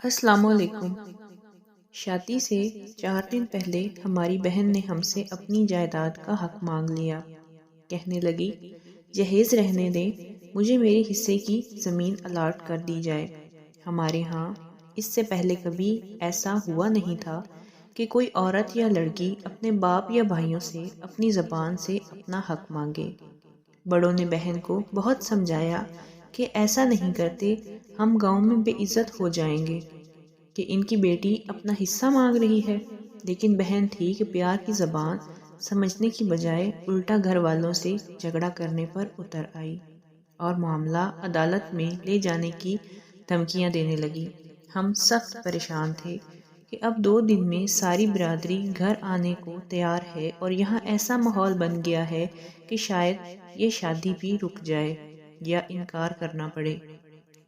السلام علیکم۔ شادی سے 4 دن پہلے ہماری بہن نے ہم سے اپنی جائیداد کا حق مانگ لیا۔ کہنے لگی جہیز رہنے دیں، مجھے میرے حصے کی زمین الاٹ کر دی جائے۔ ہمارے ہاں اس سے پہلے کبھی ایسا ہوا نہیں تھا کہ کوئی عورت یا لڑکی اپنے باپ یا بھائیوں سے اپنی زبان سے اپنا حق مانگے۔ بڑوں نے بہن کو بہت سمجھایا کہ ایسا نہیں کرتے ہم گاؤں میں بے عزت ہو جائیں گے کہ ان کی بیٹی اپنا حصہ مانگ رہی ہے، لیکن بہن تھی کہ پیار کی زبان سمجھنے کی بجائے الٹا گھر والوں سے جھگڑا کرنے پر اتر آئی اور معاملہ عدالت میں لے جانے کی دھمکیاں دینے لگی۔ ہم سخت پریشان تھے کہ اب 2 دن میں ساری برادری گھر آنے کو تیار ہے اور یہاں ایسا ماحول بن گیا ہے کہ شاید یہ شادی بھی رک جائے یا انکار کرنا پڑے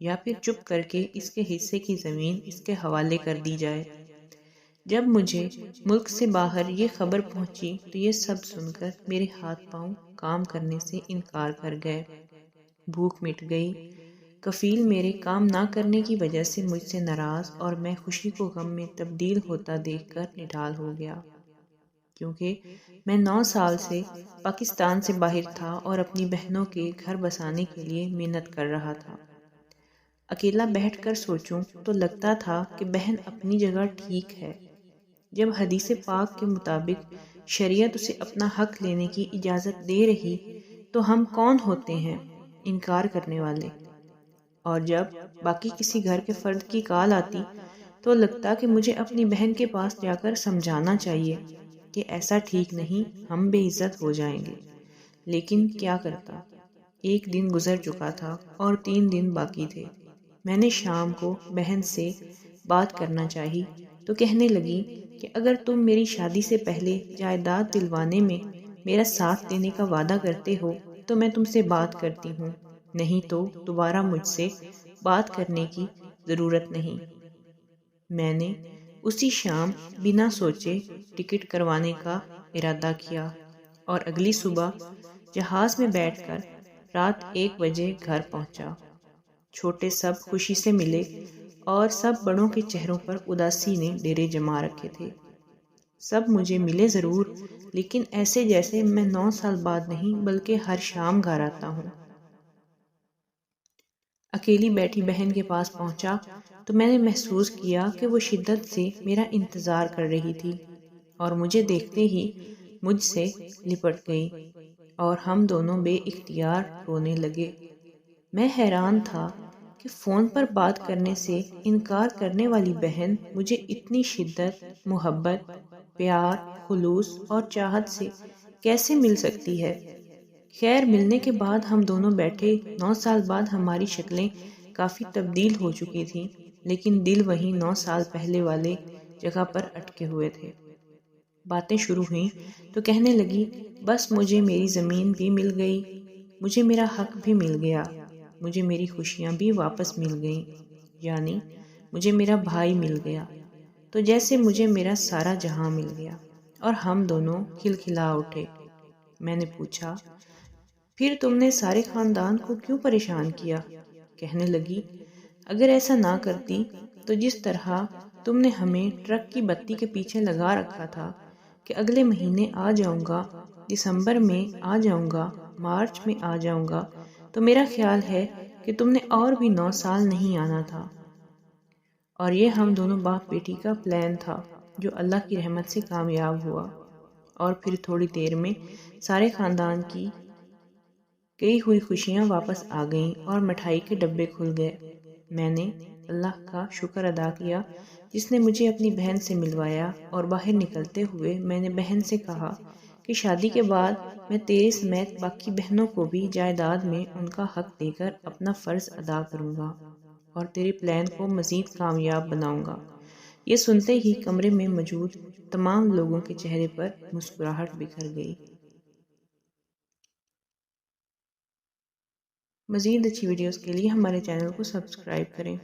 یا پھر چپ کر کے اس کے حصے کی زمین اس کے حوالے کر دی جائے۔ جب مجھے ملک سے باہر یہ خبر پہنچی تو یہ سب سن کر میرے ہاتھ پاؤں کام کرنے سے انکار کر گئے۔ بھوک مٹ گئی۔ کفیل میرے کام نہ کرنے کی وجہ سے مجھ سے ناراض اور میں خوشی کو غم میں تبدیل ہوتا دیکھ کر نڈال ہو گیا، کیونکہ میں 9 سال سے پاکستان سے باہر تھا اور اپنی بہنوں کے گھر بسانے کے لیے محنت کر رہا تھا۔ اکیلا بیٹھ کر سوچوں تو لگتا تھا کہ بہن اپنی جگہ ٹھیک ہے۔ جب حدیث پاک کے مطابق شریعت اسے اپنا حق لینے کی اجازت دے رہی تو ہم کون ہوتے ہیں انکار کرنے والے؟ اور جب باقی کسی گھر کے فرد کی کال آتی تو لگتا کہ مجھے اپنی بہن کے پاس جا کر سمجھانا چاہیے کہ ایسا ٹھیک نہیں، ہم بے عزت ہو جائیں گے۔ لیکن کیا کرتا؟ ایک دن گزر چکا تھا اور 3 دن باقی تھے۔ میں نے شام کو بہن سے بات کرنا چاہی تو کہنے لگی کہ اگر تم میری شادی سے پہلے جائیداد دلوانے میں میرا ساتھ دینے کا وعدہ کرتے ہو تو میں تم سے بات کرتی ہوں، نہیں تو دوبارہ مجھ سے بات کرنے کی ضرورت نہیں۔ میں نے اسی شام بنا سوچے ٹکٹ کروانے کا ارادہ کیا اور اگلی صبح جہاز میں بیٹھ کر رات 1 بجے گھر پہنچا۔ چھوٹے سب خوشی سے ملے اور سب بڑوں کے چہروں پر اداسی نے ڈیرے جما رکھے تھے۔ سب مجھے ملے ضرور، لیکن ایسے جیسے میں 9 سال بعد نہیں بلکہ ہر شام گھر آتا ہوں۔ اکیلی بیٹھی بہن کے پاس پہنچا تو میں نے محسوس کیا کہ وہ شدت سے میرا انتظار کر رہی تھی اور مجھے دیکھتے ہی مجھ سے لپٹ گئی اور ہم دونوں بے اختیار رونے لگے۔ میں حیران تھا کہ فون پر بات کرنے سے انکار کرنے والی بہن مجھے اتنی شدت، محبت، پیار، خلوص اور چاہت سے کیسے مل سکتی ہے۔ خیر ملنے کے بعد ہم دونوں بیٹھے۔ 9 سال بعد ہماری شکلیں کافی تبدیل ہو چکی تھیں، لیکن دل وہیں 9 سال پہلے والے جگہ پر اٹکے ہوئے تھے۔ باتیں شروع ہوئیں تو کہنے لگی بس مجھے میری زمین بھی مل گئی، مجھے میرا حق بھی مل گیا، مجھے میری خوشیاں بھی واپس مل گئیں، یعنی مجھے میرا بھائی مل گیا، تو جیسے مجھے میرا سارا جہاں مل گیا۔ اور ہم دونوں کھلکھلا اٹھے۔ میں نے پوچھا پھر تم نے سارے خاندان کو کیوں پریشان کیا؟ کہنے لگی اگر ایسا نہ کرتی تو جس طرح تم نے ہمیں ٹرک کی بتی کے پیچھے لگا رکھا تھا کہ اگلے مہینے آ جاؤں گا، دسمبر میں آ جاؤں گا، مارچ میں آ جاؤں گا، تو میرا خیال ہے کہ تم نے اور بھی 9 سال نہیں آنا تھا۔ اور یہ ہم دونوں باپ بیٹی کا پلان تھا جو اللہ کی رحمت سے کامیاب ہوا۔ اور پھر تھوڑی دیر میں سارے خاندان کی گئی ہوئی خوشیاں واپس آ گئیں اور مٹھائی کے ڈبے کھل گئے۔ میں نے اللہ کا شکر ادا کیا جس نے مجھے اپنی بہن سے ملوایا، اور باہر نکلتے ہوئے میں نے بہن سے کہا کہ شادی کے بعد میں تیرے سمیت باقی بہنوں کو بھی جائیداد میں ان کا حق دے کر اپنا فرض ادا کروں گا اور تیرے پلان کو مزید کامیاب بناؤں گا۔ یہ سنتے ہی کمرے میں موجود تمام لوگوں کے چہرے پر مسکراہٹ بکھر گئی۔ مزید اچھی ویڈیوز کے لیے ہمارے چینل کو سبسکرائب کریں۔